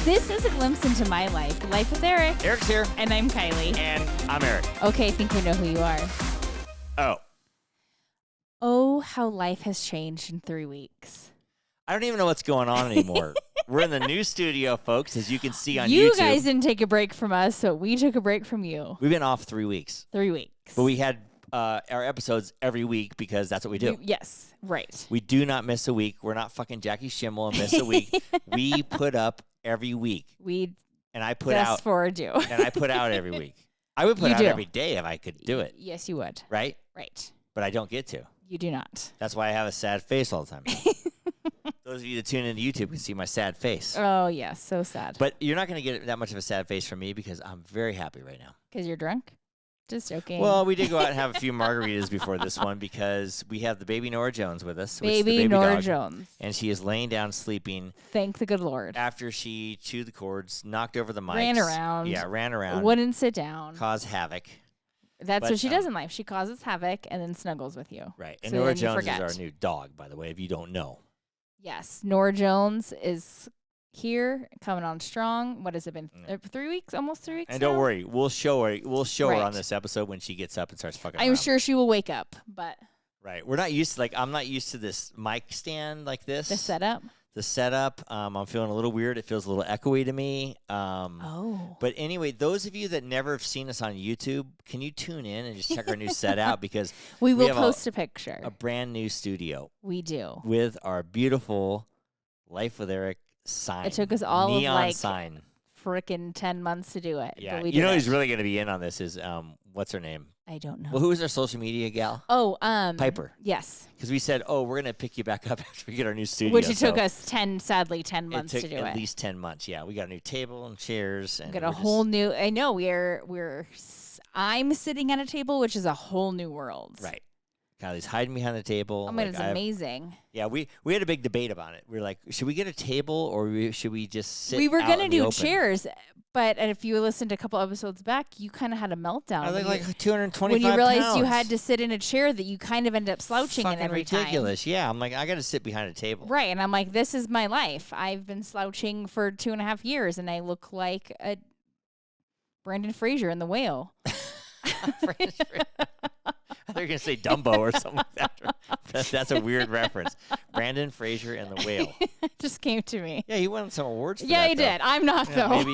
This is a glimpse into my life. Life with Eric. Eric's here. And I'm Kylie. And I'm Eric. Okay, I think we know who you are. Oh. Oh, how life has changed in 3 weeks. I don't even know what's going on anymore. We're in the new studio, folks, as you can see on YouTube. You guys didn't take a break from us, so we took a break from you. We've been off 3 weeks. 3 weeks. But we had our episodes every week because that's what we do. Yes, right. We do not miss a week. We're not fucking Jackie Schimmel and miss a week. We put up every week. And I put out every week. I would put out every day if I could do it. Yes, you would. Right? Right. But I don't get to. You do not. That's why I have a sad face all the time. Those of you that tune into YouTube can see my sad face. Oh, yeah, so sad. But you're not going to get that much of a sad face from me because I'm very happy right now. Because you're drunk? Just joking. Well, we did go out and have a few margaritas before this one because we have the baby Nora Jones with us. Baby Nora Jones. And she is laying down sleeping. Thank the good Lord. After she chewed the cords, knocked over the mics. Ran around. Yeah, ran around. Wouldn't sit down. Caused havoc. That's what she does in life. She causes havoc and then snuggles with you. Right. And Nora Jones is our new dog, by the way, if you don't know. Yes. Nora Jones is here, coming on strong. What has it been? 3 weeks? Almost 3 weeks And now? don't worry. We'll show her on this episode when she gets up and starts fucking I'm around. sure she will wake up, but... Right. We're not used to, I'm not used to this mic stand like this. The setup. I'm feeling a little weird. It feels a little echoey to me. But anyway, those of you that never have seen us on YouTube, can you tune in and just check our new set out? Because we will post a picture. A brand new studio. We do. With our beautiful Life with Eric sign. It took us all neon sign. Frickin' 10 months to do it. Yeah. But we you know who's really going to be in on this is, what's her name? I don't know. Well, who is our social media gal? Oh, Piper. Yes. Because we said, we're going to pick you back up after we get our new studio. Which it took us sadly 10 months to do it. At least 10 months, yeah. We got a new table and chairs. And we got a whole new, I know, I'm sitting at a table, which is a whole new world. Right. Kylie's hiding behind the table. I mean, it's amazing. Yeah, we had a big debate about it. We were like, should we get a table or should we just sit We were going to do chairs, but if you listened a couple episodes back, you kind of had a meltdown. I look like 225 when you realized pounds. you had to sit in a chair that you kind of end up slouching in every time. Ridiculous. Yeah, I'm like, I got to sit behind a table. Right, and I'm like, this is my life. I've been slouching for 2.5 years, and I look like a Brendan Fraser in The Whale. I thought you were going to say Dumbo or something like that. That's a weird reference. Brandon Fraser and The Whale. Just came to me. Yeah, he won some awards for Yeah, that, he though. did. I'm not, though.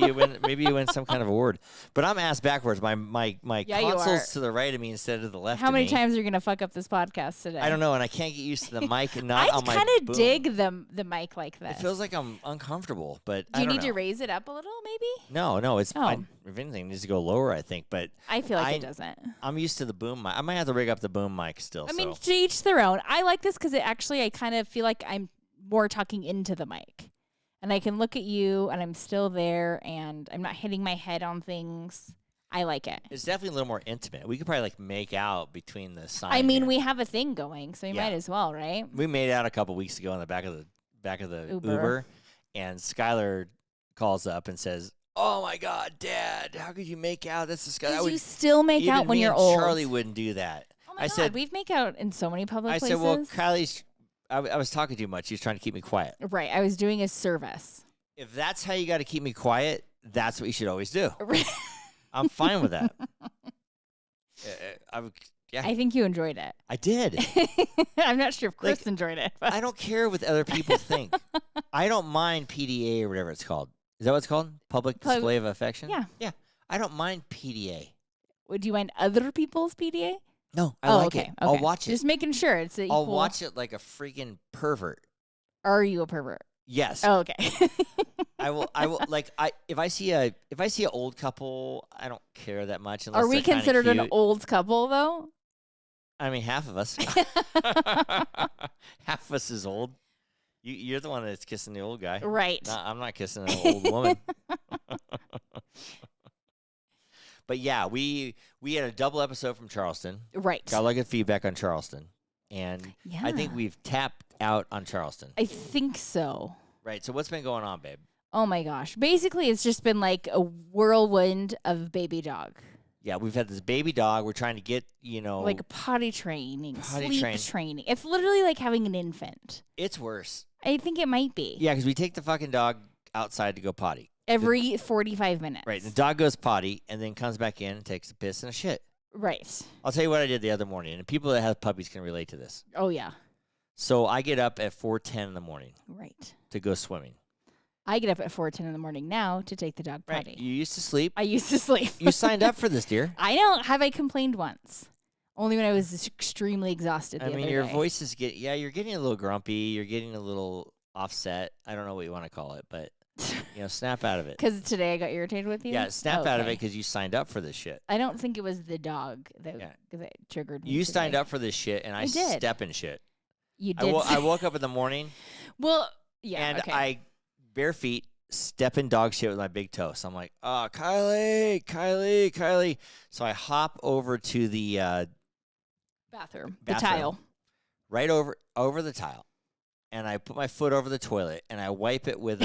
Maybe you win some kind of award. But I'm ass backwards. My console's to the right of me instead of the left How of me. many times are you going to fuck up this podcast today? I don't know, and I can't get used to the mic and not on my I kind of dig the mic like this. It feels like I'm uncomfortable, but Do you need to raise it up a little, maybe? No, it's if anything, it needs to go lower, I think. But I feel like it doesn't. I'm used to the boom mic. I might have to rig up the boom mic still. I mean, to each their own. I like this because I kind of feel like I'm more talking into the mic. And I can look at you, and I'm still there, and I'm not hitting my head on things. I like it. It's definitely a little more intimate. We could probably make out between the sign. I mean, we have a thing going, so we might as well, right? We made out a couple weeks ago in the back of the Uber, and Skylar calls up and says, "Oh my God, Dad! How could you make out? That's disgusting." You still make out when you're old. Charlie wouldn't do that. Oh my God, said, we've make out in so many public places. I said, "Well, Kylie's." I was talking too much. He was trying to keep me quiet. Right. I was doing a service. If that's how you got to keep me quiet, that's what you should always do. I'm fine with that. I think you enjoyed it. I did. I'm not sure if Chris enjoyed it. But. I don't care what other people think. I don't mind PDA or whatever it's called. Is that what it's called? Public Display of Affection? Yeah. Yeah. I don't mind PDA. Would you mind other people's PDA? No, I like it. Okay. I'll watch it. Just making sure it's equal. I'll watch it like a freaking pervert. Are you a pervert? Yes. Oh, okay. I will if I see an old couple, I don't care that much unless Are we considered an old couple though? I mean, half of us. Half of us is old. You're the one that's kissing the old guy. Right. No, I'm not kissing an old woman. But yeah, we had a double episode from Charleston. Right. Got a lot of good feedback on Charleston. And I think we've tapped out on Charleston. I think so. Right. So what's been going on, babe? Oh my gosh. Basically, it's just been like a whirlwind of baby dog. Yeah, we've had this baby dog. We're trying to get, like potty training, sleep training. It's literally like having an infant. It's worse. I think it might be. Yeah, because we take the fucking dog outside to go potty. Every 45 minutes. Right. The dog goes potty and then comes back in and takes a piss and a shit. Right. I'll tell you what I did the other morning, and people that have puppies can relate to this. Oh, yeah. So I get up at 4:10 in the morning. Right. To go swimming. I get up at 4:10 in the morning now to take the dog potty. Right. You used to sleep. I used to sleep. You signed up for this, dear. I know. Have I complained once? Only when I was extremely exhausted. I mean, your voice is you're getting a little grumpy. You're getting a little offset. I don't know what you want to call it, but snap out of it. Because today I got irritated with you? Yeah, snap out of it because you signed up for this shit. I don't think it was the dog that triggered me. You signed up for this shit, and I did. Step in shit. You did. I woke up in the morning. Well, yeah, and okay. I bare feet step in dog shit with my big toe. So I'm like, oh, Kylie. So I hop over to the bathroom, the tile, right over the tile, and I put my foot over the toilet and I wipe it with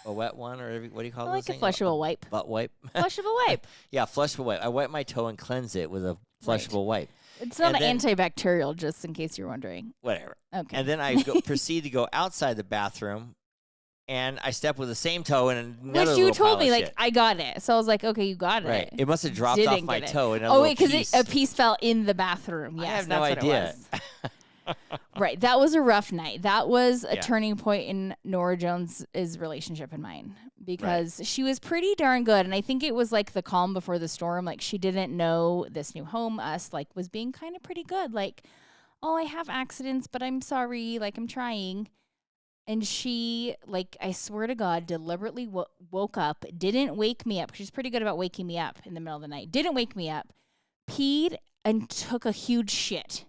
a wet one, or what do you call it? Like a flushable wipe. Butt wipe. Flushable wipe. Yeah, flushable wipe. I wipe my toe and cleanse it with a flushable wipe. It's not antibacterial, just in case you're wondering. Whatever. Okay. And then I proceed to go outside the bathroom, and I step with the same toe in another. Which you told me, like, I got it. So I was like, okay, you got right. it. It must have dropped off my toe. Oh, wait, because a piece fell in the bathroom. Yes, I have that's no idea. What it was. Right. That was a rough night. That was a turning point in Nora Jones' relationship and mine, because she was pretty darn good. And I think it was like the calm before the storm. Like, she didn't know this new home, was being kind of pretty good. Like, oh, I have accidents, but I'm sorry. Like, I'm trying. And she, I swear to God, deliberately woke up, didn't wake me up. She's pretty good about waking me up in the middle of the night. Didn't wake me up, peed, and took a huge shit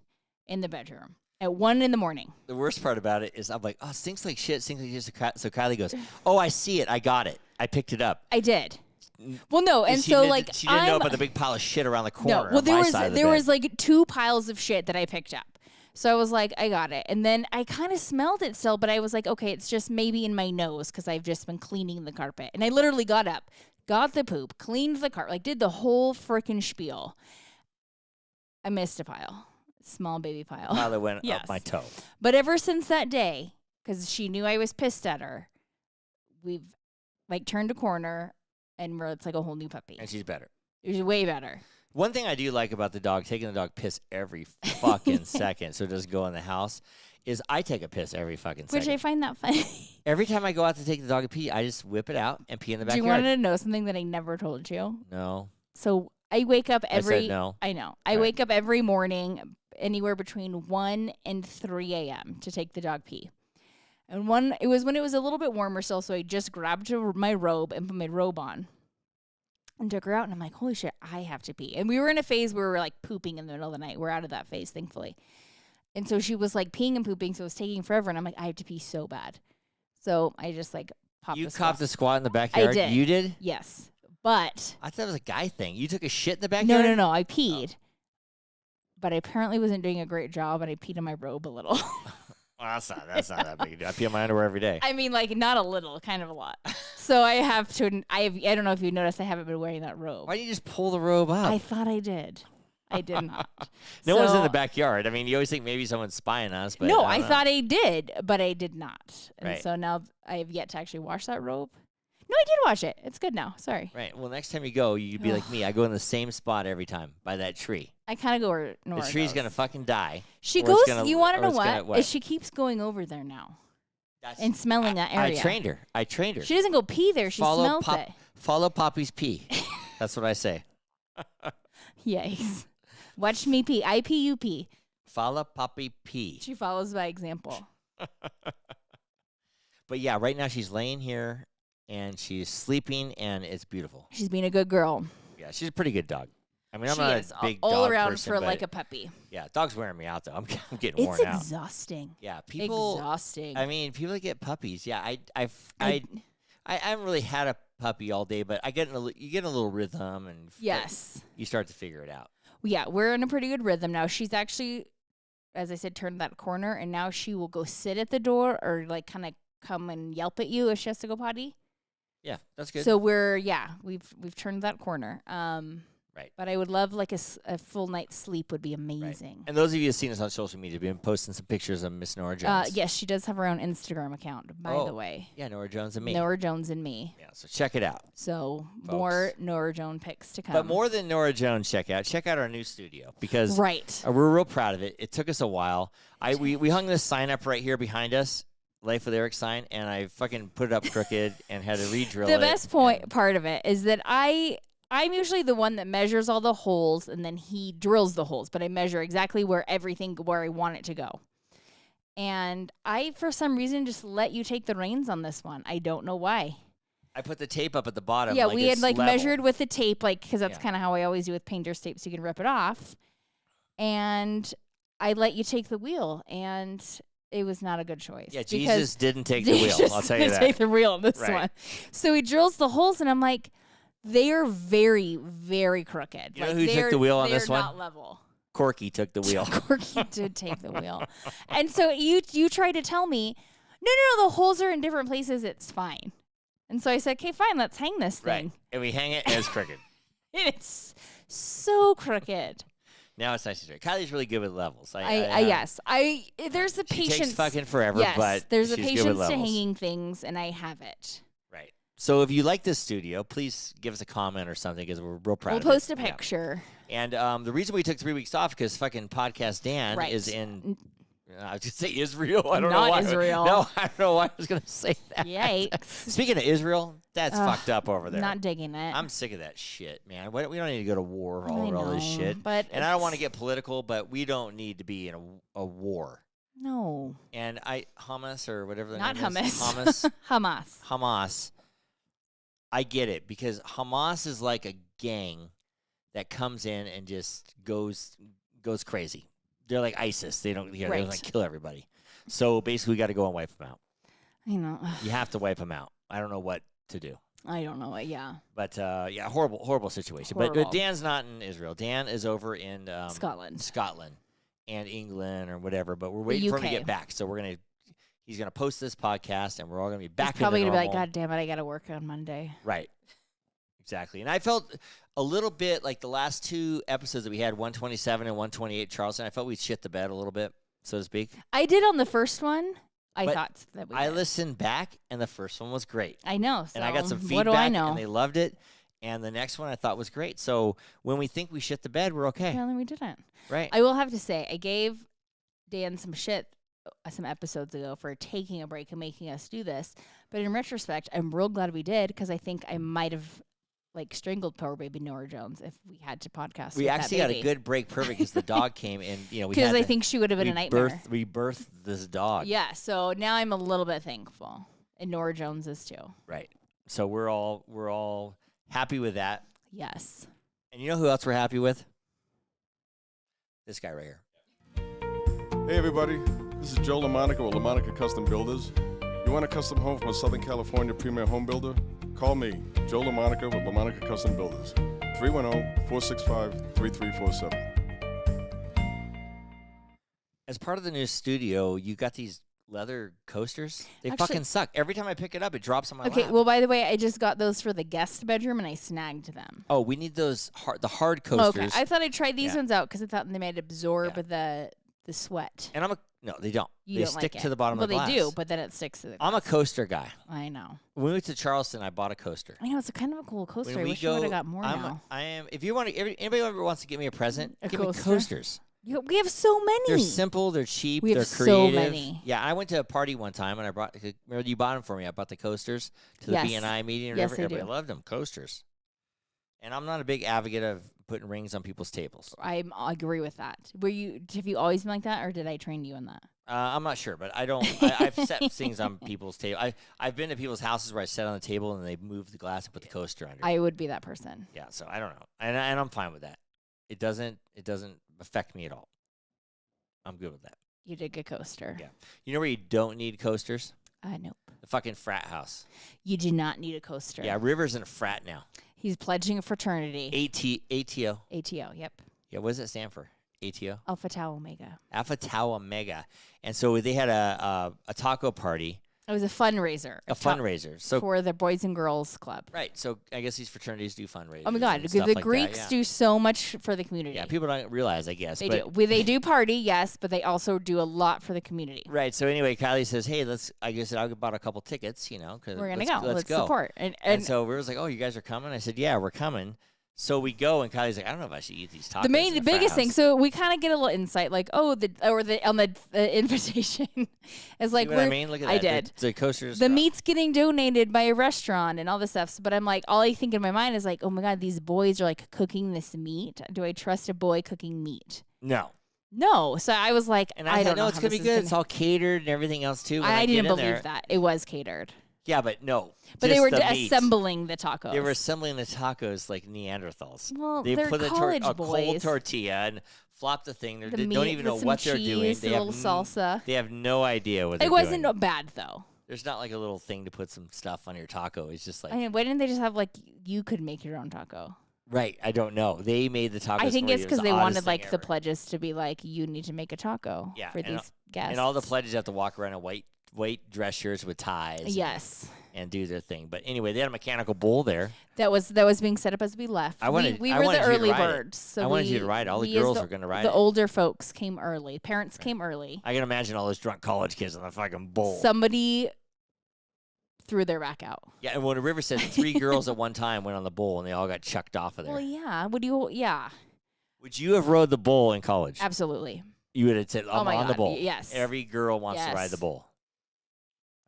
in the bedroom at 1 a.m. The worst part about it is I'm like, oh, it stinks like shit. So Kylie goes, oh, I see it. I got it. I picked it up. I did. Well, no, and so she didn't know about the big pile of shit around the corner. No, well, there was 2 piles of shit that I picked up. So I was like, I got it. And then I kind of smelled it still, but I was like, okay, it's just maybe in my nose because I've just been cleaning the carpet. And I literally got up, got the poop, cleaned the carpet, did the whole freaking spiel. I missed a pile. Small baby pile. Pile that went up my toe. But ever since that day, because she knew I was pissed at her, we've turned a corner and it's like a whole new puppy. And she's better. She's way better. One thing I do like about the dog, taking the dog piss every fucking second so it doesn't go in the house, is I take a piss every fucking second. Which I find that funny. Every time I go out to take the dog a pee, I just whip it out and pee in the backyard. Do you want to know something that I never told you? No. So I wake up I said no. I know. I wake up every morning anywhere between 1 and 3 a.m. to take the dog pee. And it was when it was a little bit warmer still, so I just grabbed my robe and put my robe on. And took her out, and I'm like, holy shit, I have to pee. And we were in a phase where we were pooping in the middle of the night. We're out of that phase, thankfully. And so she was peeing and pooping, so it was taking forever. And I'm like, I have to pee so bad. So I just popped You copped the squat in the backyard? I did. You did? Yes. But I thought it was a guy thing. You took a shit in the backyard? No. I peed. Oh. But I apparently wasn't doing a great job, and I peed in my robe a little. Well, that's not that big a deal. I pee in my underwear every day. I mean, not a little, kind of a lot. So I don't know if you noticed, I haven't been wearing that robe. Why didn't you just pull the robe up? I thought I did. I did not. No one's in the backyard. I mean, you always think maybe someone's spying on us, but no, I thought I did, but I did not. And right. So now I have yet to actually wash that robe. No, I did wash it. It's good now. Sorry. Right. Well, next time you go, you'd be like me. I go in the same spot every time by that tree. I kind of go where Nora The tree's goes. going to fucking die. She goes, you want to know what? She keeps going over there now and smelling that area. I trained her. She doesn't go pee there. She smells it. Follow Poppy's pee. That's what I say. Yikes. Watch me pee. I pee, you pee. Follow Poppy pee. She follows by example. But yeah, right now she's laying here and she's sleeping and it's beautiful. She's being a good girl. Yeah, she's a pretty good dog. I mean, I'm not a big all dog around person, for but a puppy. Yeah, dog's wearing me out though. I'm getting worn out. It's exhausting. Yeah, people. Exhausting. I mean, people that get puppies. Yeah, I haven't really had a puppy all day, but you get in a little rhythm and yes, you start to figure it out. Yeah, we're in a pretty good rhythm now. She's actually, as I said, turned that corner, and now she will go sit at the door or kind of come and yelp at you if she has to go potty. Yeah, that's good. So we've turned that corner. Right. But I would love like a full night's sleep would be amazing. Right. And those of you who've seen us on social media, we've been posting some pictures of Miss Nora Jones. Yes, she does have her own Instagram account, by the way. Yeah, Nora Jones and me. Nora Jones and me. Yeah, so check it out. So folks. More Nora Jones pics to come. But more than Nora Jones, check out our new studio because we're real proud of it. It took us a while. We hung this sign up right here behind us. Life with Eric sign, and I fucking put it up crooked and had to re-drill it. The best part of it is that I'm usually the one that measures all the holes, and then he drills the holes, but I measure exactly where I want it to go. And I, for some reason, just let you take the reins on this one. I don't know why. I put the tape up at the bottom. Yeah, we had measured with the tape, because that's kind of how I always do with painter's tape, so you can rip it off. And I let you take the wheel, and it was not a good choice. Yeah, Jesus didn't take the wheel. I'll tell you that. Take the wheel on this one. So he drills the holes, and I'm like, they are very, very crooked. You know who took the wheel on this one? They're not level. Corky took the wheel. Corky did take the wheel. And so you tried to tell me, no, the holes are in different places. It's fine. And so I said, okay, fine, let's hang this thing. Right. And we hang it, and it's crooked. It's so crooked. Now it's nice and straight. Kylie's really good with levels. Yes. There's the patience. She takes fucking forever, but there's a she's patience good with to levels. hanging things, and I have it. Right. So if you like this studio, please give us a comment or something because we're real proud of it. We'll post a picture. Yeah. And the reason we took 3 weeks off because fucking Podcast Dan is in... I was going to say Israel. I don't know why. Israel. No, I don't know why I was going to say that. Yikes. Speaking of Israel, that's fucked up over there. Not digging it. I'm sick of that shit, man. We don't need to go to war over all this shit. And I don't want to get political, but we don't need to be in a war. No. And Hamas or whatever the name is. Hamas. Hamas. I get it because Hamas is like a gang that comes in and just goes crazy. They're like ISIS. They don't like kill everybody. So basically, we got to go and wipe them out. I know. You have to wipe them out. I don't know what to do. I don't know. Yeah. But horrible situation. Horrible. But Dan's not in Israel. Dan is over in Scotland and England or whatever. But we're waiting for him to get back. So he's gonna post this podcast, and we're all gonna be back. He's probably gonna be like, God damn it, I gotta work on Monday. Right. Exactly. And I felt a little bit like the last 2 episodes that we had, 127 and 128 Charleston, I felt we shit the bed a little bit, so to speak. I did on the first one. I thought that we did. Listened back, and the first one was great. I know. So and I got some feedback, what do I know? and they loved it. And the next one I thought was great. So when we think we shit the bed, we're okay. Well, then we didn't. Right. I will have to say, I gave Dan some shit some episodes ago for taking a break and making us do this. But in retrospect, I'm real glad we did because I think I might have strangled poor baby Nora Jones if we had to podcast. We actually got a good break, perfect, because the dog came in. Because I think she would have been a nightmare. We birthed this dog. Yeah, so now I'm a little bit thankful, and Nora Jones is too. Right. So we're all happy with that. Yes. And you know who else we're happy with? This guy right here. Hey everybody, this is Joe LaMonica with LaMonica Custom Builders. You want a custom home from a Southern California premier home builder? Call me, Joe LaMonica with LaMonica Custom Builders, 310-465-3347. As part of the new studio, you got these leather coasters. They fucking suck. Every time I pick it up, it drops on my lap. Okay, well, by the way, I just got those for the guest bedroom, and I snagged them. Oh, we need those the hard coasters. Okay, I thought I'd try these ones out because I thought they might absorb the sweat. And no, they don't. They stick to the bottom of the glass. Well, they do, but then it sticks to the glass. I'm a coaster guy. I know. When we went to Charleston, I bought a coaster. I know, it's a kind of a cool coaster. I wish I would have got more now. If you want to, anybody ever wants to give me a present, give me coasters. We have so many. They're simple. They're cheap. They're creative. So many. Yeah, I went to a party one time and I brought. Remember you bought them for me? I bought the coasters to the BNI meeting. Or whatever. Everybody loved them. Coasters. And I'm not a big advocate of putting rings on people's tables. I agree with that. Have you always been like that, or did I train you in that? I'm not sure, but I don't. I've set things on people's table. I've been to people's houses where I sat on the table and they moved the glass and put the coaster under. I would be that person. Yeah, so I don't know, and I'm fine with that. It doesn't affect me at all. I'm good with that. You did get coaster. Yeah. You know where you don't need coasters? Nope. The fucking frat house. You do not need a coaster. Yeah, River's in a frat now. He's pledging a fraternity. ATO. ATO, yep. Yeah, what does it stand for? ATO? Alpha Tau Omega. Alpha Tau Omega. And so they had a taco party It was a fundraiser. A fundraiser. So for the Boys and Girls Club. right. So I guess these fraternities do fundraisers. Oh my God, and the stuff like Greeks that, do so much for the community. Yeah, people don't realize, I guess. They but do. They do party, yes, but they also do a lot for the community. Right. So anyway, Kylie says, "Hey, I guess I bought a couple tickets, because We're gonna go. Let's go. support. And so we was like, oh, you guys are coming? I said, yeah, we're coming. So we go, and Kylie's like, I don't know if I should eat these tacos. The biggest thing. So we kind of get a little insight, like, on the invitation is like, See what I mean? Look at that. I did. The coasters. The meat's getting donated by a restaurant and all this stuff. But I'm like, all I think in my mind is like, oh my God, these boys are like cooking this meat. Do I trust a boy cooking meat? No. So I was like, and I don't know. It's gonna be good. It's all catered and everything else too. I didn't believe that it was catered. Yeah, but no. But they were assembling the tacos. They were assembling the tacos like Neanderthals. Well, they they're put college a boys. cold tortilla and flop the thing. They meat don't even know with what some they're doing. cheese, They a have little salsa. They have no idea what they're doing. It wasn't bad though. There's not like a little thing to put some stuff on your taco. It's just like. I mean, why didn't they just have like you could make your own taco? Right, I don't know. They made the tacos. I think it's because they wanted like the ever. pledges to be like, you need to make a taco for these guests. And all the pledges have to walk around in white dress shirts with ties. Yes. And do their thing. But anyway, they had a mechanical bull there. That was being set up as we left. We were the early birds. So I wanted you to ride. All the girls were going to ride. The older folks came early. Parents came early. I can imagine all those drunk college kids on the fucking bull. Somebody threw their back out. Yeah, and when River said 3 girls at one time went on the bull and they all got chucked off of there. Well, yeah. Would you have rode the bull in college? Absolutely. You would have said, I'm on the bull. Yes. Every girl wants to ride the bull.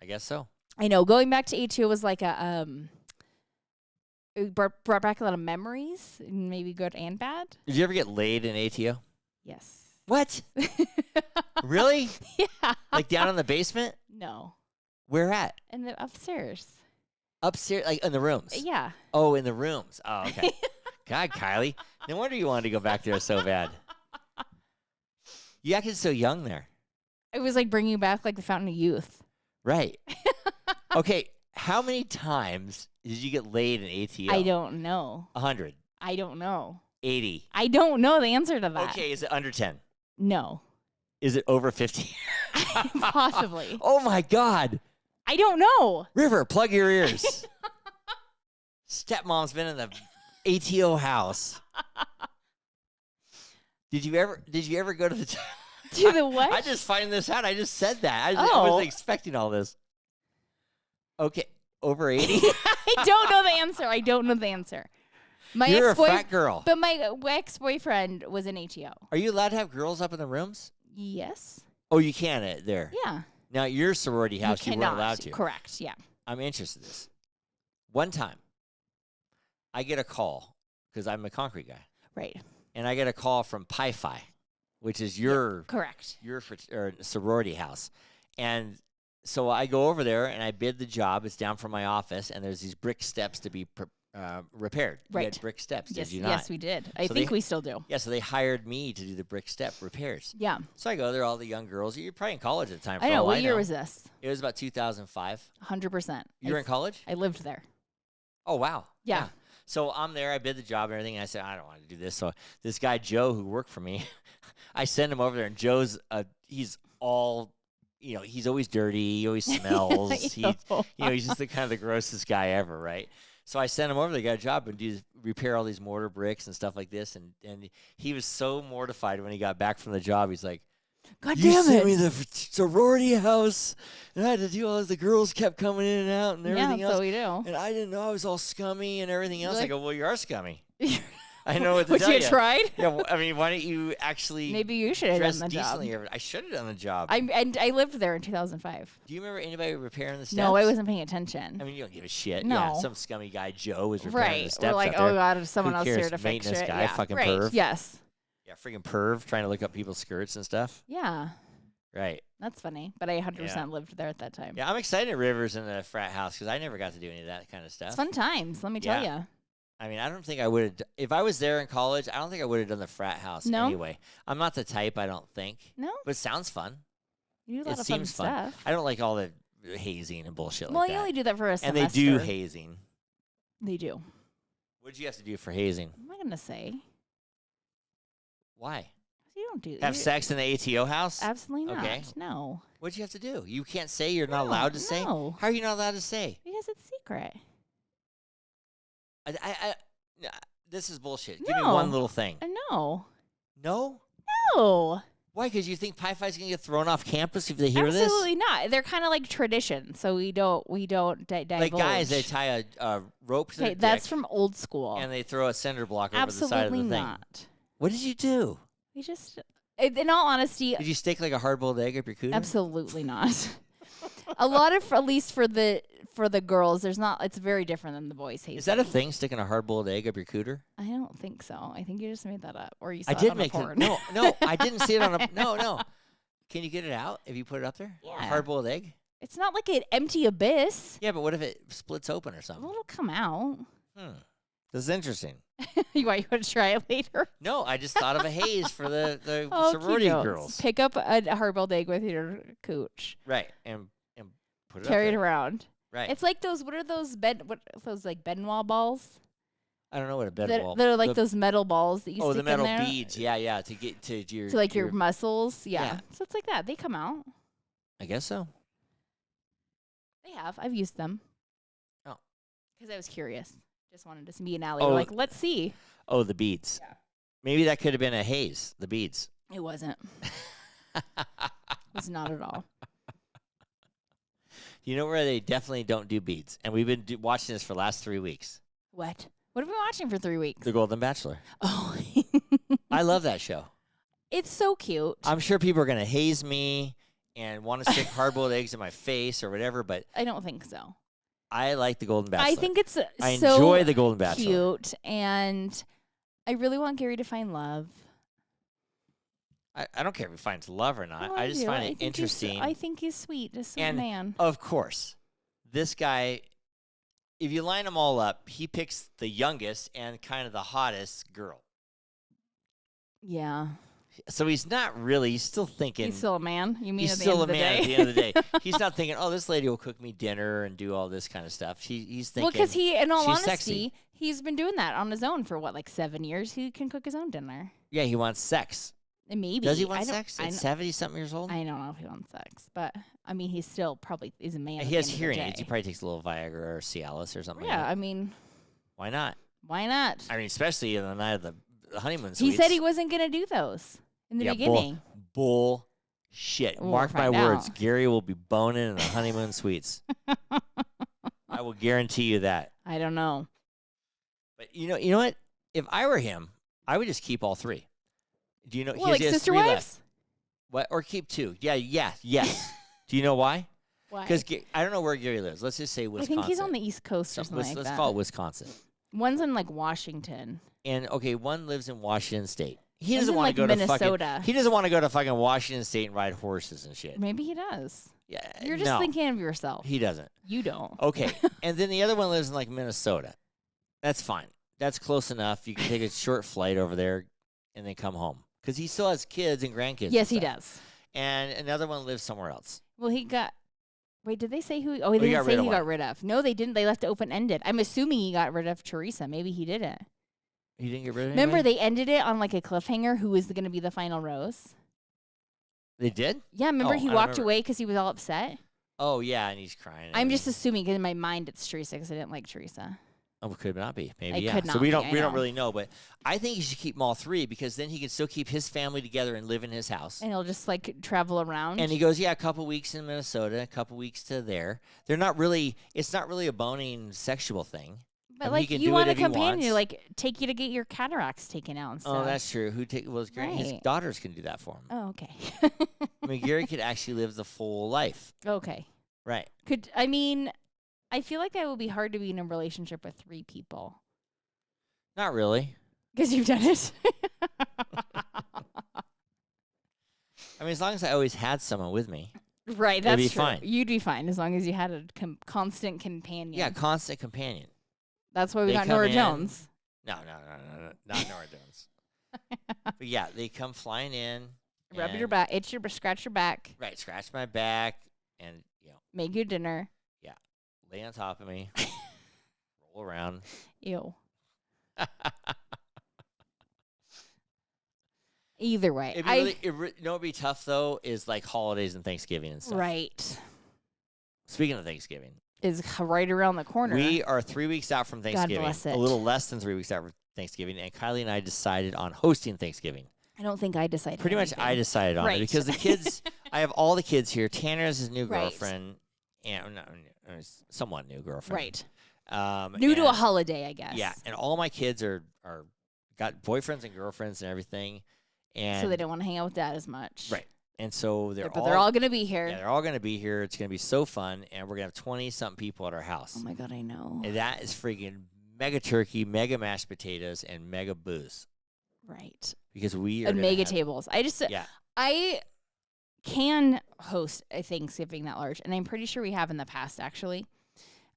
I guess so. I know. Going back to A2 was like it brought back a lot of memories, maybe good and bad. Did you ever get laid in ATO? Yes. What? Really? Yeah. Like down in the basement? No. Where at? In the upstairs. Upstairs, like in the rooms? Yeah. Oh, in the rooms. Oh, okay. God, Kylie. No wonder you wanted to go back there so bad. You acted so young there. It was like bringing back like the Fountain of Youth. Right. Okay, how many times did you get laid in ATO? I don't know. 100. I don't know. 80. I don't know the answer to that. Okay, is it under 10? No. Is it over 50? Possibly. Oh my God. I don't know. River, plug your ears. Stepmom's been in the ATO house. Did you ever go to the to the what? I just find this out. I just said that. I wasn't expecting all this. Okay, over 80? I don't know the answer. You're a fat girl. But my ex-boyfriend was in ATO. Are you allowed to have girls up in the rooms? Yes. Oh, you can there. Yeah. Now, your sorority house, you weren't allowed to. Correct, yeah. I'm interested in this. One time, I get a call, because I'm a concrete guy. Right. And I get a call from Pi-Phi, which is your sorority house. And so I go over there, and I bid the job. It's down from my office, and there's these brick steps to be repaired. Right. You had brick steps, yes, did you not? Yes, we did. I think we still do. Yeah, so they hired me to do the brick step repairs. Yeah. So I go there, all the young girls. You're probably in college at the time. I know. What year was this? It was about 2005. 100%. You were in college? I lived there. Oh, wow. Yeah. So I'm there. I bid the job and everything. And I said, I don't want to do this. So this guy, Joe, who worked for me, I send him over there. And Joe's, he's all, he's always dirty. He always smells. He's just the kind of the grossest guy ever, right? So I sent him over. They got a job and repair all these mortar bricks and stuff like this. And he was so mortified when he got back from the job. He's like, God you damn it. sent me the sorority house, and I had to do all this. The girls kept coming in and out and everything else. Yeah, so we do. And I didn't know I was all scummy and everything else. Like, I go, well, you are scummy. I know what to tell you. Would you tried? Yeah, well, I mean, why don't you actually Maybe you should have done the job. I should have done the job. I lived there in 2005. Do you remember anybody repairing the steps? No, I wasn't paying attention. I mean, you don't give a shit. No. Yeah, some scummy guy, Joe, was repairing the steps. We're like, out there. oh, God, there's someone Who else cares? here to fix Maintenance it. guy, Yeah. fucking right. perv. Yes. Yeah, freaking perv, trying to look up people's skirts and stuff. Yeah. Right. That's funny. But I 100% lived there at that time. Yeah, I'm excited Rivers in the frat house because I never got to do any of that kind of stuff. It's fun times, let me tell you. I mean, I don't think I would have. If I was there in college, I don't think I would have done the frat house anyway. I'm not the type, I don't think. No? But it sounds fun. You do a lot of seems fun stuff. I don't like all the hazing and bullshit like well, that. you only do that for a semester. And they do hazing. They do. What did you have to do for hazing? What am I going to say? Why? You don't do Have sex in the ATO house? Absolutely not. Okay. No. What'd you have to do? You can't say you're not allowed to say? No. How are you not allowed to say? Because it's secret. This is bullshit. Give me No. one little thing. No. No? No. Why? Because you think Pi Phi's gonna get thrown off campus if they hear this? Absolutely not. They're kind of like tradition, so we don't divulge. Like guys, they tie a rope to their Okay, that's dick from old school. and they throw a cinder block over Absolutely the side of the thing. not. What did you do? We just, in all honesty, Did you stick like a hard-boiled egg up your cooter? absolutely not. A lot of, at least for the girls, there's not. It's very different than the boys' hazing. Is that a thing? Sticking a hard-boiled egg up your cooter? I don't think so. I think you just made that up, or you saw I it did on make a porn. it. No, I didn't see it on a. No. Can you get it out if you put it up there? Yeah. A hard-boiled egg? It's not like an empty abyss. Yeah, but what if it splits open or something? Well, it'll come out. This is interesting. You want to try it later? No, I just thought of a haze for the Oh, sorority cute. girls. Pick up a hard-boiled egg with your cooch. Right, and put it Carry up it there. around. Right. It's like those. What are those like Benoit balls? I don't know what a bed wall. They're like the, those metal balls that you stick the metal in there. beads. Yeah, to get to your To like your muscles. Yeah. Yeah. So it's like that. They come out. I guess so. They have. I've used them. Oh. Because I was curious. Just wanted to see an alley. Oh. Like, let's see. Oh, the beads. Yeah. Maybe that could have been a haze. The beads. It wasn't. It was not at all. You know where they definitely don't do beads, and we've been watching this for the last 3 weeks. What? What have we been watching for 3 weeks? The Golden Bachelor. Oh. I love that show. It's so cute. I'm sure people are gonna haze me and want to stick hard-boiled eggs in my face or whatever, but I don't think so. I like the Golden Bachelor. I think it's I so enjoy the Golden Bachelor. cute, and I really want Gary to find love. I don't care if he finds love or not. Oh, I just do. find I it think he's- interesting. I think he's sweet, a sweet And man. Of course, this guy, if you line them all up, he picks the youngest and kind of the hottest girl. Yeah. So he's not really, he's still thinking. He's still a man? You mean He's at the still end a of the man day? at the end of the day. He's not thinking, oh, this lady will cook me dinner and do all this kind of stuff. He's thinking, Well, because he, in all she's honesty, sexy. he's been doing that on his own for what, like 7 years? He can cook his own dinner. Yeah, he wants sex. And maybe. Does he I want don't- sex I at don't- 70-something years old? I don't know if he wants sex, but I mean, he still probably is a man. at He the has end of the hearing day. aids. He probably takes a little Viagra or Cialis or something. Yeah, like that. I mean, Why not? why not? I mean, especially in the night of the honeymoon He suites. said he wasn't going to do those in the beginning. Bullshit. We'll Mark my find words. out. Gary will be boning in the honeymoon suites. I will guarantee you that. I don't know. But you know what? If I were him, I would just keep all three. Do you know? Well, like he has sister 3 wives? left. What? Or keep 2? Yes. Do you know why? Why? Because I don't know where Gary lives. Let's just say I Wisconsin. think he's on the East Coast or something let's like let's that. call it Wisconsin. One's in like Washington. And okay, one lives in Washington State. He One's doesn't in, want like, to go to Minnesota. fucking. He doesn't want to go to fucking Washington State and ride horses and shit. Maybe he does. Yeah, You're just no, thinking of yourself. he doesn't. You don't. Okay, and then the other one lives in like Minnesota. That's fine. That's close enough. You can take a short flight over there and then come home because he still has kids and grandkids. Yes, and he stuff. does. And another one lives somewhere else. Well, he got. Wait, did they say who? Oh, he he didn't got say rid of he one. got rid of. No, they didn't. They left it open ended. I'm assuming he got rid of Teresa. Maybe he didn't. He didn't get rid of. Remember, anybody? they ended it on like a cliffhanger. Who was going to be the final rose? They did. Yeah, remember Oh, he I walked remember. away because he was all upset. Oh yeah, and he's crying. and I'm just everything. assuming 'cause in my mind it's Teresa because I didn't like Teresa. Oh, it could not be. Maybe It yeah. could So not we be, don't I we don't know. really know, but I think he should keep them all 3 because then he can still keep his family together and live in his house. And he'll just like travel around. And he goes, yeah, a couple weeks in Minnesota, a couple weeks to there. They're not really. It's not really a boning sexual thing. but I mean, like he can you do want it a if he companion, wants. like take you to get your cataracts taken out and stuff. Oh, that's true. Who take? Well, his Right. daughters can do that for him. Oh, okay. I mean, Gary could actually live the full life. Okay. Right. I feel like that would be hard to be in a relationship with 3 people Not really. because you've done it. I mean, as long as I always had someone with me. Right, It'd that's be true. fine. You'd be fine as long as you had a constant companion. Yeah, constant companion. That's why we They got come Nora in. Jones. No, not Nora Jones. But yeah, they come flying in. Rub your and- back, scratch your back, Right, scratch my back and make you dinner. lay on top of me, roll around. Ew. Either way. It'd be you know what'd be tough, though, is like holidays and Thanksgiving and stuff. Right. Speaking of Thanksgiving. Is right around the corner. We are 3 weeks out from Thanksgiving. God bless it. A little less than 3 weeks out from Thanksgiving, and Kylie and I decided on hosting Thanksgiving. I don't think I decided. Pretty much I decided on it because the kids, I have all the kids here. Tanner has his new girlfriend, and somewhat new girlfriend. Right. New to a holiday, I guess. Yeah, and all my kids are got boyfriends and girlfriends and everything. And so they don't want to hang out with Dad as much. Right. And so they're all going to be here. Yeah, they're all going to be here. It's going to be so fun, and we're going to have 20-something people at our house. Oh, my God, I know. And that is freaking mega turkey, mega mashed potatoes, and mega booze. Right. Because we are and mega tables. I can host a Thanksgiving that large, and I'm pretty sure we have in the past, actually.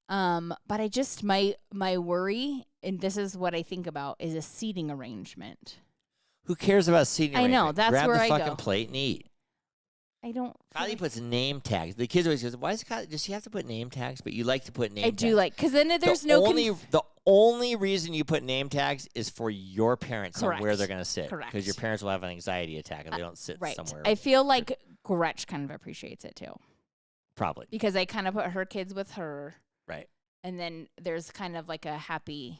But I just, my worry, and this is what I think about, is a seating arrangement. Who cares about seating arrangement? I know, that's Grab where the I fucking go. plate and eat. I don't. Kylie puts name tags. The kids always go, "Why does she have to put name tags?" But you like to put name tags. I do like, because then there's the only reason you put name tags is for your parents Correct. on where they're going to sit. Correct. Because your parents will have an anxiety attack if they don't sit somewhere. I feel like Gretch kind of appreciates it too. Probably. Because I kind of put her kids with her. Right. And then there's kind of like a happy.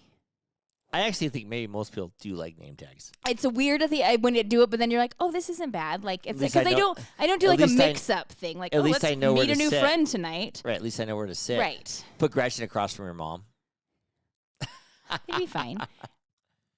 I actually think maybe most people do like name tags. It's a weird thing when you do it, but then you're like, oh, this isn't bad. Like it's because I don't do like a mix-up thing. Like, at least let's I know meet where a new sit. friend tonight. Right. At least I know where to sit. Right. Put Gretchen across from your mom. It'd be fine.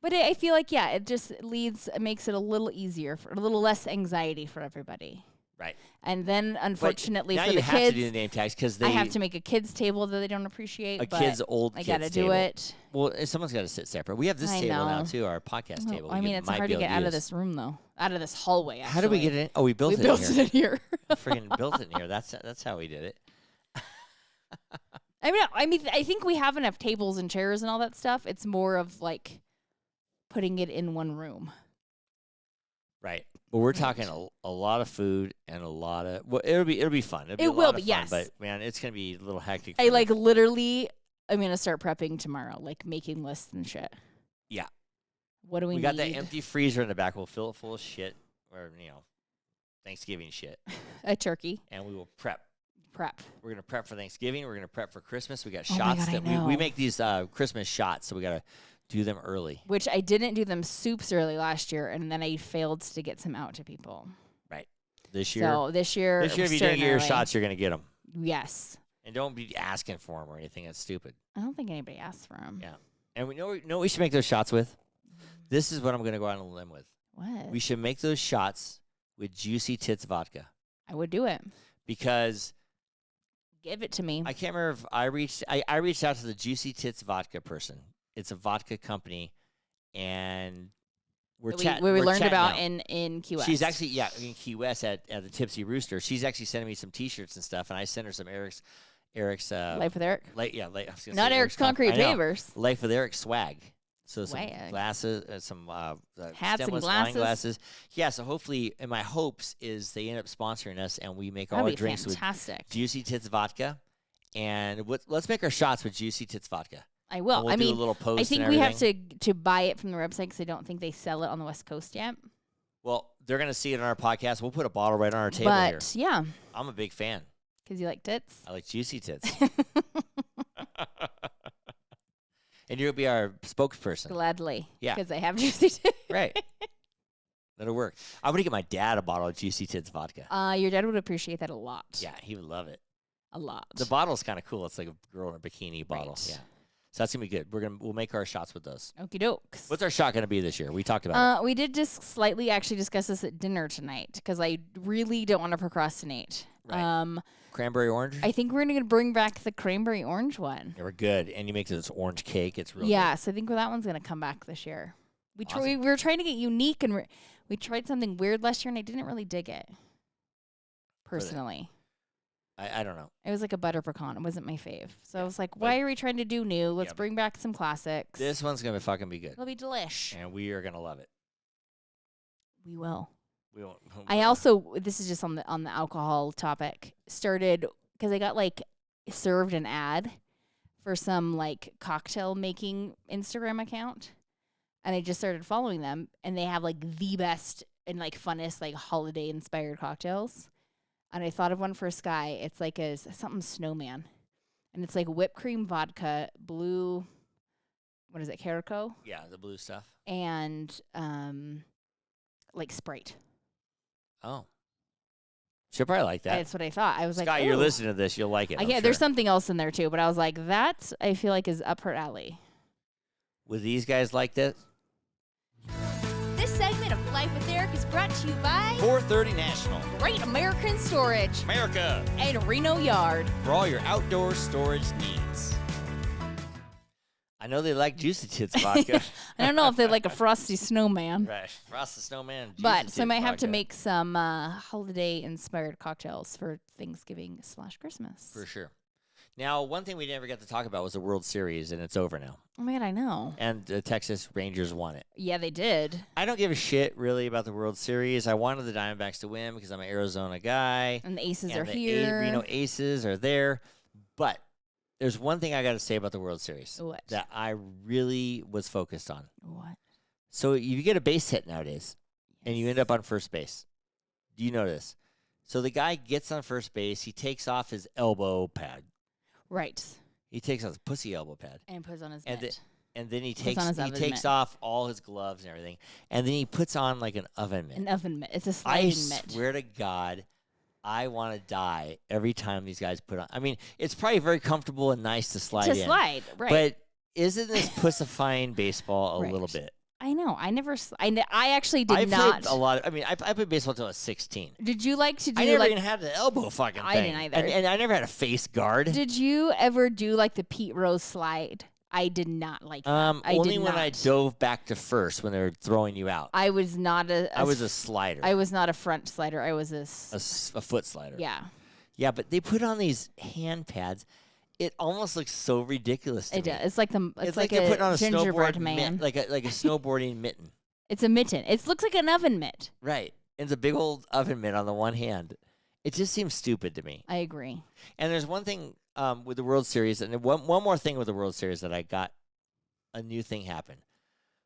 But I feel like, yeah, it just makes it a little easier, a little less anxiety for everybody. Right. And then, unfortunately, now for you the have kids, to do the name tags because I have to make a kids table that they don't appreciate. A kid's old I kids got to do table. it. Well, someone's got to sit separate. We have this I table now know. too, our podcast No, table. I mean, it's hard to get out of this room though, out of this hallway. Actually. How did we get it in? Oh, we built it it in here. Freaking built it in here. That's how we did it. I mean, I think we have enough tables and chairs and all that stuff. It's more of like putting it in one room. Right. Well, we're talking a lot of food and a lot of. Well, it'll be fun. It'll be a will lot be, of fun, yes. But man, it's gonna be a little hectic. I like literally. I'm gonna start prepping tomorrow, like making lists and shit. Yeah. What do we need? We got that empty freezer in the back. We'll fill it full of shit, or Thanksgiving shit. A turkey. And we will prep. We're gonna prep for Thanksgiving. We're gonna prep for Christmas. We got Oh my shots God, that we make these Christmas shots, so we gotta do them early. Which I didn't do them soups early last year, and then I failed to get some out to people. Right. This year. So this year, if you don't get your shots, you're gonna get them. Yes. And don't be asking for them or anything. That's stupid. I don't think anybody asked for them. Yeah. And we know what we should make those shots with. This is what I'm gonna go out on a limb with. What? We should make those shots with Juicy Tits vodka. I would do it. Because give it to me. I can't remember if I reached out to the Juicy Tits vodka person. It's a vodka company, and we're chatting. We learned about now. in Key West. She's actually in Key West at the Tipsy Rooster. She's actually sending me some T-shirts and stuff, and I sent her some Eric's Life with Eric. Not Eric's Concrete Pavers. Life with Eric swag. So swag. some glasses, some hats and stemless glasses. wine glasses. Yeah. So hopefully, and my hopes is they end up sponsoring us, and we make all our drinks fantastic. with Juicy Tits vodka, and let's make our shots with Juicy Tits vodka. I will. We'll do a little post. I think and we have everything. to buy it from the website because I don't think they sell it on the West Coast yet. Well, they're gonna see it on our podcast. We'll put a bottle right on our table here. But yeah, I'm a big fan. Because you like tits. I like juicy tits. And you'll be our spokesperson. Gladly. Yeah. Because I have juicy tits. Right. That'll work. I'm gonna get my dad a bottle of Juicy Tits vodka. Your dad would appreciate that a lot. Yeah, he would love it. A lot. The bottle's kind of cool. It's like a girl in a bikini bottle. Right. Yeah. So that's gonna be good. We'll make our shots with those. Okie dokes. What's our shot gonna be this year? We talked about it. We did just slightly actually discuss this at dinner tonight because I really don't want to procrastinate. Right. Cranberry orange? I think we're gonna bring back the cranberry orange one. They were good. And you make this orange cake. It's really good. So I think that one's gonna come back this year. Awesome. We were trying to get unique and we tried something weird last year and I didn't really dig it. Personally. I don't know. It was like a butter pecan. It wasn't my fave. So I was like, why are we trying to do new? Let's bring back some classics. This one's going to fucking be good. It'll be delish. And we are going to love it. We will. We won't. I also, this is just on the alcohol topic, started, because I got like served an ad for some like cocktail making Instagram account. And I just started following them. And they have like the best and like funnest like holiday inspired cocktails. And I thought of one for Sky. It's like a something snowman. And it's like whipped cream vodka, blue, what is it, Caraco? Yeah, the blue stuff. And like Sprite. Oh. She'll probably like that. That's what I thought. I was Scott, like, you're ooh. listening to this. You'll like it. There's something else in there too, but I was like, that I feel like is up her alley. Would these guys like this? This segment of Life with Eric is brought to you by 430 National. Great American Storage America. and Reno Yard. For all your outdoor storage needs. I know they like Juicy Tits vodka. I don't know if they like a frosty snowman. Right. Frost the Snowman. Juicy But so I Tits might have to vodka. make some holiday-inspired cocktails for Thanksgiving/Christmas. For sure. Now, one thing we never got to talk about was the World Series, and it's over now. Oh, my God, I know. And the Texas Rangers won it. Yeah, they did. I don't give a shit, really, about the World Series. I wanted the Diamondbacks to win because I'm an Arizona guy. And the Aces and are the here. Reno Aces are there. But there's one thing I got to say about the World Series. What? That I really was focused on. What? So you get a base hit nowadays, and you end up on first base. Do you know this? So the guy gets on first base. He takes off his elbow pad. Right. He takes off his pussy elbow pad. And puts on his And mitt. And then he Puts on takes his he oven takes mitt. off all his gloves and everything, and then he puts on like an oven mitt. An oven mitt. It's a I sliding mitt. swear to God, I want to die every time these guys put on. I mean, it's probably very comfortable and nice to slide To in. slide, right. But isn't this pussifying baseball a Right. little bit? I know. I never. I actually did I not. played a lot. I played baseball until I was 16. Did you like to do I never like? even had the elbow fucking I thing. didn't either. And I never had a face guard. Did you ever do like the Pete Rose slide? I did not like that. I Only did when not. I dove back to first when they were throwing you out. I was not I was a slider. I was not a front slider. I was a foot slider. yeah. Yeah, but they put on these hand pads. It almost looks so ridiculous to It me. does. It's like the It's like they're putting on a a gingerbread snowboard man. like a snowboarding mitten. It's a mitten. It looks like an oven mitt. Right. And it's a big old oven mitt on the one hand. It just seems stupid to me. I agree. And there's one thing with the World Series, and one more thing with the World Series that I got a new thing happen.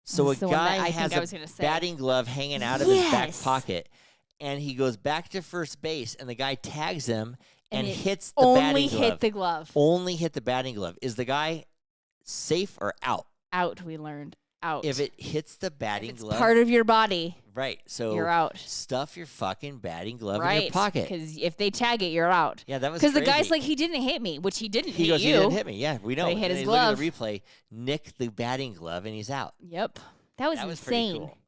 So This is a the one that guy I has think I was a gonna say. batting glove hanging out of his back Yes. pocket, and he goes back to first base, and the guy tags him and it hits the Only batting glove. hit the glove. Only hit the batting glove. Is the guy safe or out? Out. We learned out. If it hits the If batting it's glove, part of your body, right? So you're out. Stuff your fucking batting glove in Right. your pocket. Because if they tag it, you're out. Yeah, that was Because the guy's crazy. like, he didn't hit me, which he didn't He hit goes, you. he didn't hit me. Yeah, we know. But he hit And his they look at the glove. replay, nick the batting glove, and he's out. Yep. That was That was pretty insane. cool.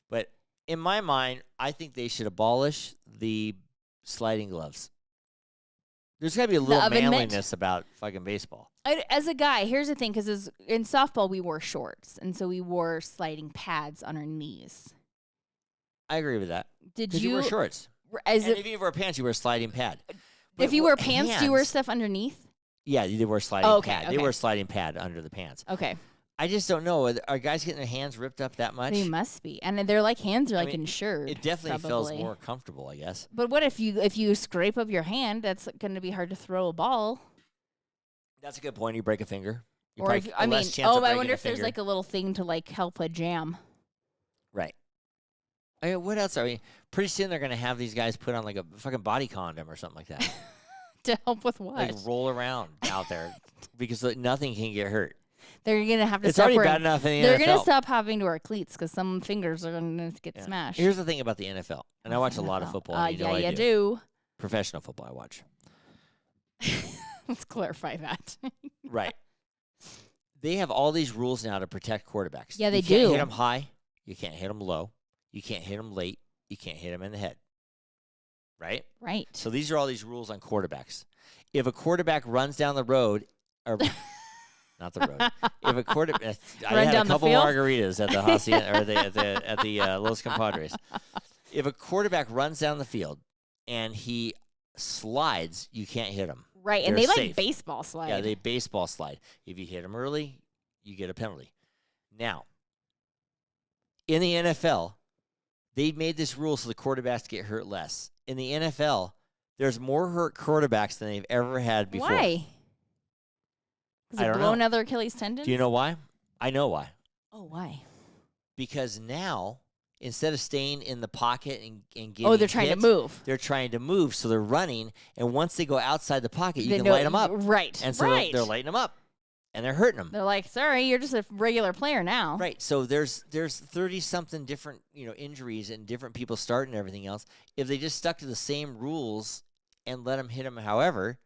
But in my mind, I think they should abolish the sliding gloves. There's got to be a little oven mitt? manliness about fucking baseball. As a guy, here's the thing, because in softball we wore shorts, and so we wore sliding pads on our knees. I agree with that. Did Because you wear shorts. As And if, if you wear pants, you wear a sliding pad. if you wear pants, do you wear hands- stuff underneath? Yeah, they wear sliding Okay, pad. They okay. wear a sliding pad under the pants. Okay, I just don't know. Are guys getting their hands ripped up that much? they must be, and they're like hands are I like mean, insured. It definitely probably. feels more comfortable, I guess. But what if you scrape up your hand? That's going to be hard to throw a ball. That's a good point. You break a finger. You Or probably if a less chance of I breaking wonder a if there's finger. like a little thing to like help a jam. Right. I mean, what else? I mean, pretty soon they're going to have these guys put on like a fucking body condom or something like that. To help with what? Like roll around out there because like, nothing can get hurt. They're gonna have to. It's stop already wearing- bad enough in the They're NFL. gonna stop having to wear cleats because some fingers are gonna get Yeah. smashed. Here's the thing about the NFL, and I watch a lot of NFL. football. And you know Yeah, I you do. do. Professional football, I watch. Let's clarify that. Right. They have all these rules now to protect quarterbacks. Yeah, they you can't do. hit them high. You can't hit them low. You can't hit them late. You can't hit them in the head. Right? Right. So these are all these rules on quarterbacks. If a quarterback runs down the road, or not the road, if a quarterback, I Run had down a the couple field? margaritas at the Hacienda, or at the Los Compadres. If a quarterback runs down the field and he slides, you can't hit him. Right, and They're they like safe. baseball slide. Yeah, they baseball slide. If you hit him early, you get a penalty. Now, in the NFL, they made this rule so the quarterbacks get hurt less. In the NFL, there's more hurt quarterbacks than they've ever had before. Why? Is I it don't blow know. another Achilles tendon? Do you know why? I know why. Oh, why? Because now, instead of staying in the pocket and getting Oh, they're trying to hit, move. They're trying to move, so they're running. And once they go outside the pocket, you They can know- light them up. Right. And so right. they're lighting them up, and they're hurting them. They're like, sorry, you're just a regular player now. Right. So there's 30-something different injuries and different people starting and everything else. If they just stuck to the same rules and let them hit them, however,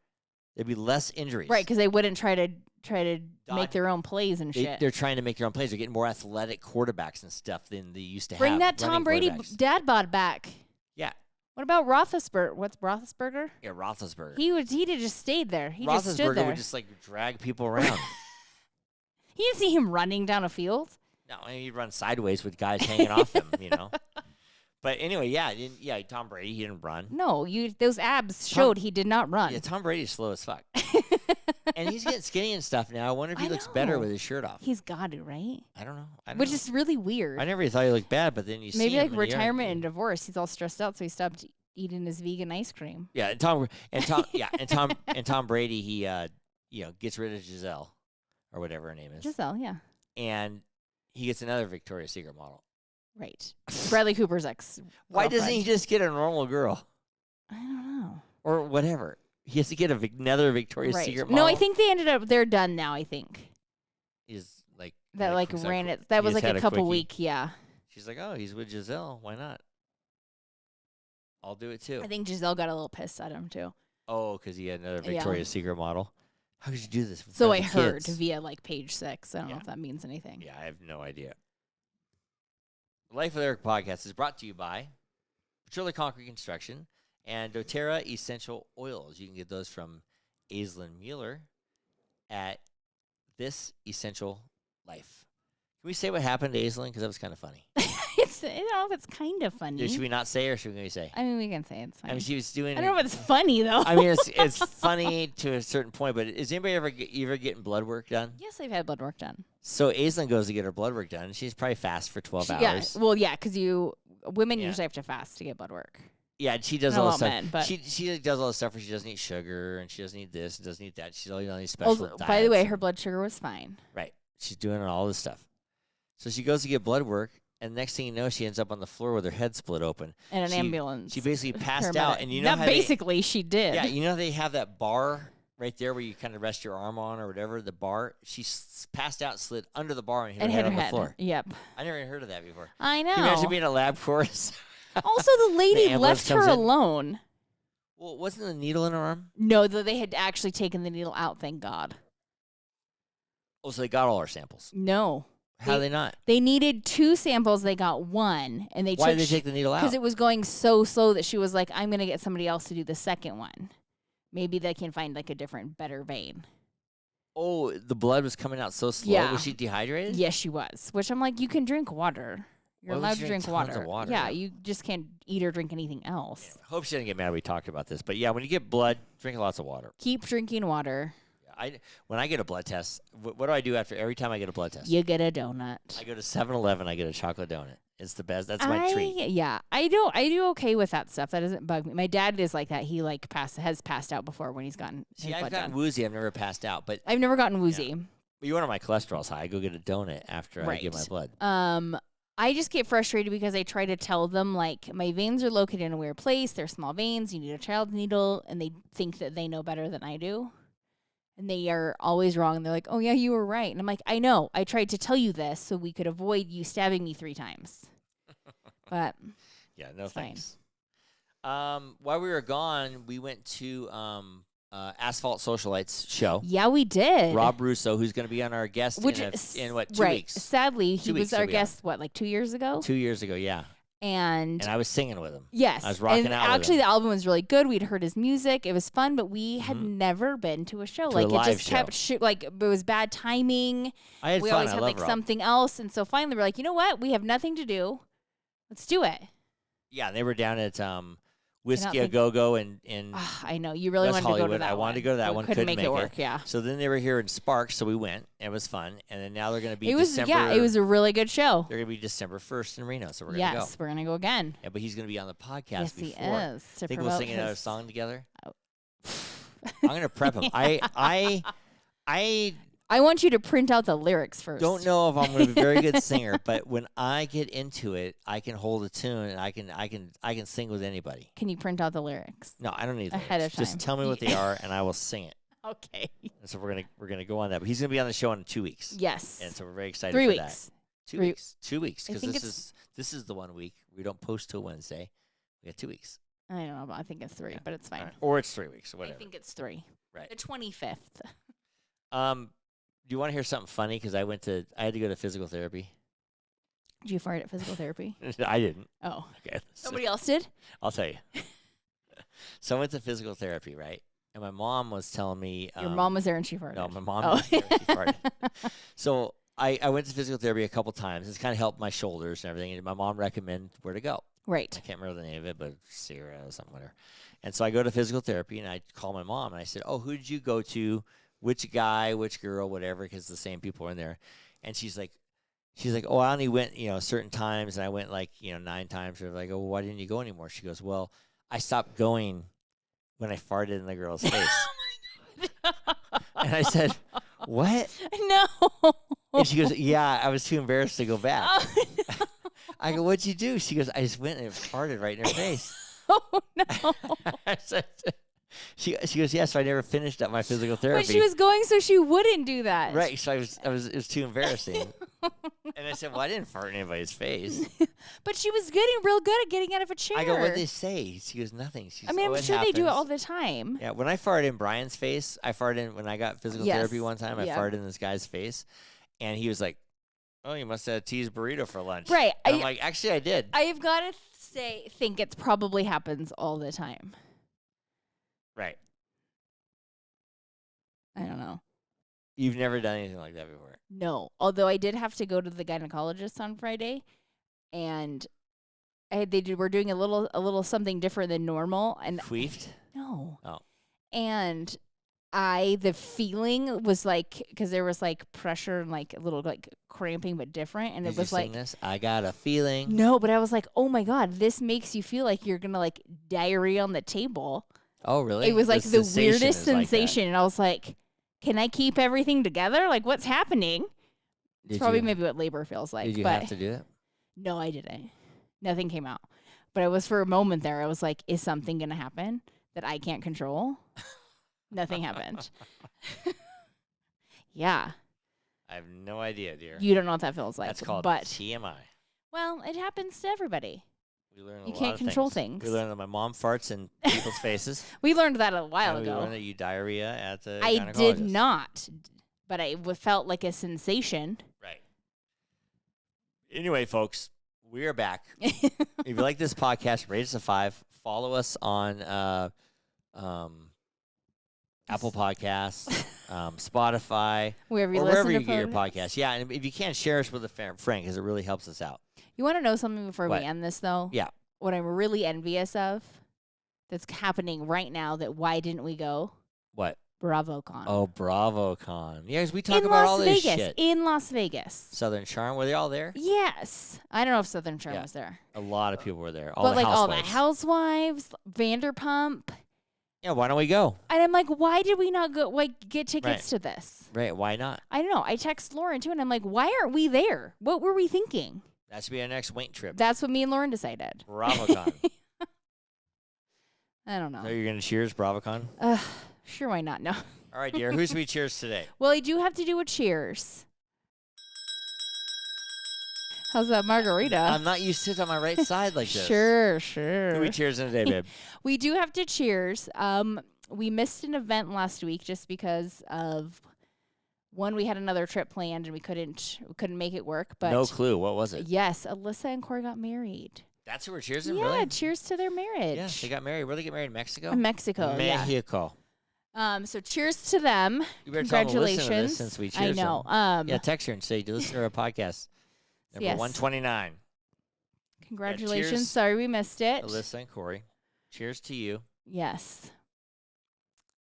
there'd be less injuries. Right, because they wouldn't try to Dodge- make their own plays and shit. They're trying to make their own plays. They're getting more athletic quarterbacks and stuff than they used to Bring have. that Tom running Brady quarterbacks. dad bod back. Yeah. What about Roethlisberger? What's Roethlisberger? Yeah, Roethlisberger. He did just stayed there. He just stood Roethlisberger there. would just drag people around. He didn't see him running down a field. No, I mean, he'd run sideways with guys hanging off him, But anyway, yeah, Tom Brady, he didn't run. No, those abs showed he did not run. Yeah, Tom Brady's slow as fuck. And he's getting skinny and stuff now. I wonder if he looks better know. with his shirt off. He's got to, right? I don't know. Which is really weird. I never even thought he looked bad, but then you see Maybe him like and he retirement already- and divorce. He's all stressed out, so he stopped eating his vegan ice cream. Yeah, and Tom Brady, he gets rid of Giselle or whatever her name is, Giselle, yeah. and he gets another Victoria's Secret model. Right. Bradley Cooper's ex. Why doesn't he just get a normal girl I don't know. or whatever? He has to get another Victoria's Right. Secret model. No, I think they're done now, I think. Is like That like ran he it. That was just like had a couple quickie. week, yeah. She's like, oh, he's with Giselle. Why not? I'll do it too. I think Giselle got a little pissed at him too. Oh, because he had another Yeah. Victoria's Secret model. How could you do this? in So front I of the heard kids? via Page 6. I don't know Yeah. if that means anything. Yeah, I have no idea. The Life with Eric podcast is brought to you by Petroleum Concrete Construction and doTERRA Essential Oils. You can get those from Aislinn Mueller at This Essential Life. Can we say what happened to Aislinn? Because that was kind of funny. I don't know if it's kind of funny. Should we not say or should we say? I mean, we can say it's funny. I mean, she was doing. I don't know if it's funny though. I mean, it's funny to a certain point, but is anybody ever getting blood work done? Yes, I've had blood work done. So Aislinn goes to get her blood work done. She's probably fast for 12 Yeah, hours. well, yeah, because women Yeah. usually have to fast to get blood work. Yeah, and she does Not all all the stuff. men, but- She does all the stuff where she doesn't eat sugar and she doesn't eat this and doesn't eat that. She's always on these special Also, diets. by the way, and- her blood sugar was fine. right. She's doing all this stuff. So she goes to get blood work, and next thing you know, she ends up on the floor with her head split open. In an She- ambulance. She basically passed Paramedic. out, and you know Not how basically, she did. yeah, you know they have that bar right there where you kind of rest your arm on or whatever. The bar. She passed out, slid under the bar, and hit and her hit head her on head. the floor. Yep. I never even heard of that before. I know. Can you imagine being a lab course? Also, the lady ambulance left her comes in. alone. Well, wasn't the needle in her arm? No, they had actually taken the needle out. Thank God. Oh, so they got all our samples. No, How did they not? they needed 2 samples. They got 1, and they Why did they took take the needle out? because it was going so slow that she was like, "I'm gonna get somebody else to do the second one. Maybe they can find like a different, better vein." Oh, the blood was coming out so slow. Yeah. Was she dehydrated? Yes, she was. Which I'm like, you can drink water. You're Well, allowed she to drank drink tons water. of water, Yeah, yeah. you just can't eat or drink anything else. Hope she didn't get mad we talked about this. But yeah, when you get blood, drink lots of water. Keep drinking water. When I get a blood test, what do I do after every time I get a blood test? You get a donut. I go to 7-Eleven, I get a chocolate donut. It's the best. That's my treat. Yeah, I do okay with that stuff. That doesn't bug me. My dad is like that. He like has passed out before when he's gotten his See, I've blood gotten done. woozy. I've never passed out. But I've never gotten woozy. you want my cholesterol's high. I go get a donut after I get my Right. blood. I just get frustrated because I try to tell them like my veins are located in a weird place. They're small veins. You need a child's needle, and they think that they know better than I do. And they are always wrong. And they're like, "Oh yeah, you were right." And I'm like, "I know. I tried to tell you this so we could avoid you stabbing me 3 times." But Yeah, no it's fine. thanks. While we were gone, we went to Asphalt Socialites show. yeah, we did. Rob Russo, who's going to be on our guest Which in what, 2 right. weeks? Sadly, 2 he weeks was he'll our be on. guest. What, like 2 years ago? 2 years ago, yeah. And And I was singing with him. yes, I was rocking and out with actually, him. the album was really good. We'd heard his music; it was fun, but we had Mhm. never been to a show. To Like a it live just kept like it was bad timing. I had We fun. always I had love like Rob. something else, and so finally we're like, you know what? We have nothing to do. Let's do it. Yeah, they were down at Whiskey A think- Go Go and Ah, I know you really That's wanted to go to Hollywood. that. I wanted to go to that We one, Couldn't couldn't make it make it. work. Yeah, so then they were here in Sparks, so we went. And it was fun, and then now they're going to be it was. December. Yeah, it was a really good show. They're going to be December 1st in Reno, so we're going to go. Yes, we're gonna go again. Yeah, but he's going to be on the podcast Yes, he before. is. To Think we'll promote sing another his- song together? Oh. I'm going to prep him. I I want you to print out the lyrics first. Don't know if I'm going to be a very good singer, but when I get into it, I can hold a tune and I can sing with anybody. Can you print out the lyrics? No, I don't need Ahead lyrics. of time. Just tell me what they are and I will sing it. Okay. And so we're gonna go on that. But he's gonna be on the show in 2 weeks. Yes. And so we're very excited 3 for weeks. that. 2 Three- weeks. 2 weeks I because think this is the 1 week. We don't post till Wednesday. We got 2 weeks. I don't know. I think it's 3, Yeah. but it's fine. All right. Or it's 3 weeks or I whatever. think it's 3. Right. The 25th. Do you want to hear something funny? Because I had to go to physical therapy. Did you fart at physical therapy? I didn't. Oh. Okay. Somebody else did? I'll tell you. So I went to physical therapy, right? And my mom was telling me. Your mom was there and she farted. No, my mom Oh. was there. She farted. So I went to physical therapy a couple times. It's kind of helped my shoulders and everything. And my mom recommended where to go. Right. I can't remember the name of it, but Sarah or something, whatever. And so I go to physical therapy, and I call my mom, and I said, "Oh, who did you go to? Which guy, which girl, whatever?" Because the same people were in there. And she's like, "Oh, I only went, certain times, and I went 9 times." Or like, "Oh, well, why didn't you go anymore?" She goes, "Well, I stopped going when I farted in the girl's face." And I said, "What?" No. And she goes, "Yeah, I was too embarrassed to go back." Oh, no. I go, "What'd you do?" She goes, "I just went and farted right in her face." Oh, no. I said, she goes, "Yeah, so I never finished up my physical therapy." But she was going so she wouldn't do that. Right, so it was too embarrassing. And I said, "Well, I didn't fart in anybody's face." But she was getting real good at getting out of a chair. I go, "What'd they say?" She goes, "Nothing." She's, I mean, "Oh, I'm it sure they do it all happens." the time. Yeah, when I farted in Brian's face, when I got physical Yes, therapy one time, I yeah. farted in this guy's face, and he was like, "Oh, you must have had a cheese burrito for lunch." Right. And I'm like, "Actually, I did." I've got to think it probably happens all the time. Right. I don't know. You've never done anything like that before. No. Although I did have to go to the gynecologist on Friday, and we're doing a little something different than normal. And Queefed? no. Oh. And the feeling was like, because there was like pressure and like a little like cramping, but different. And Did it was you sing like, this? I got a feeling. no, but I was like, oh my God, this makes you feel like you're going to like diarrhea on the table. Oh, really? It was like the sensation weirdest is like that. sensation. And I was like, can I keep everything together? Like, what's happening? It's Did probably you- maybe what labor feels like. Did you but have to do it? no, I didn't. Nothing came out. But it was for a moment there. I was like, is something going to happen that I can't control? Nothing happened. Yeah. I have no idea, dear. You don't know what that feels like. That's called but TMI. well, it happens to everybody. We learn a You lot can't of control things. We things. learned that my mom farts in people's faces. We learned that a while And we ago. learned that you diarrhea at the I did gynecologist. not, but felt like a sensation. Right. Anyway, folks, we are back. If you like this podcast, rate us a 5. Follow us on Apple Podcasts, Spotify, Wherever you or listen wherever to you get your podcasts. podcast. Yeah, and if you can, share us with a friend because it really helps us out. You want to know something before What? we end this, though? Yeah. What I'm really envious of that's happening right now that why didn't we go? What? BravoCon. Oh, BravoCon. Yes, we talk in about Las all this Vegas. shit. In Las Vegas. Southern Charm, were they all there? Yes. I don't know if Southern Charm Yeah. was there. A lot of people were there. All but the like housewives. all the housewives, Vanderpump. Yeah, why don't we go? And I'm like, why did we not go get tickets to this? Right, why not? I don't know. I text Lauren too, and I'm like, why aren't we there? What were we thinking? That should be our next Wink trip. That's what me and Lauren decided. BravoCon. I don't know. So you're going to cheers BravoCon? Sure, why not? No. All right, dear. Who's we cheers today? Well, I do have to do a cheers. How's that margarita? I'm not used to it on my right side like this. Sure. Who we cheers in today, babe? We do have to cheers. We missed an event last week just because of one. We had another trip planned and we couldn't make it work. But No clue. What was it? yes, Alyssa and Corey got married. That's who we're cheers in, Yeah, really? cheers to their marriage. Yeah, they got married. Where did they get married? In Mexico? In Mexico. Yeah. Mexico. So cheers to them. You better tell them to listen to Congratulations. this since we I cheers know. them. Yeah, text her and say, listen to our podcast. Number Yes. 129. Congratulations. cheers. Sorry we missed it. Alyssa and Corey. Cheers to you. Yes.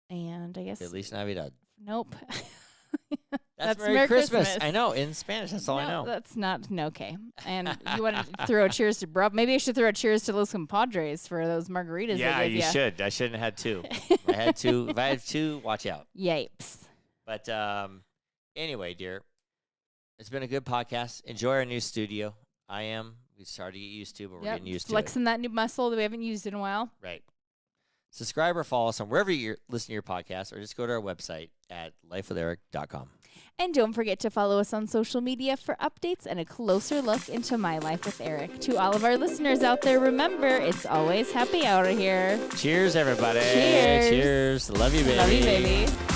And I guess Feliz Navidad. nope. That's Merry Merry Christmas. Christmas. I know. In Spanish, that's all I No, know. that's not okay. And you want to throw a cheers to maybe I should throw a cheers to Los Compadres for those margaritas. Yeah, they gave you ya. should. I shouldn't have had 2. If I had 2, watch out. Yipes. But Anyway, dear, it's been a good podcast. Enjoy our new studio. We started to get used to, but we're getting used to it. Flexing that new muscle that we haven't used in a while. Right. Subscribe or follow us on wherever you're listening to your podcast, or just go to our website at lifewitheric.com. And don't forget to follow us on social media for updates and a closer look into my life with Eric. To all of our listeners out there, remember, it's always happy hour here. Cheers, everybody. Cheers. Cheers. Love you, baby. Love you, baby.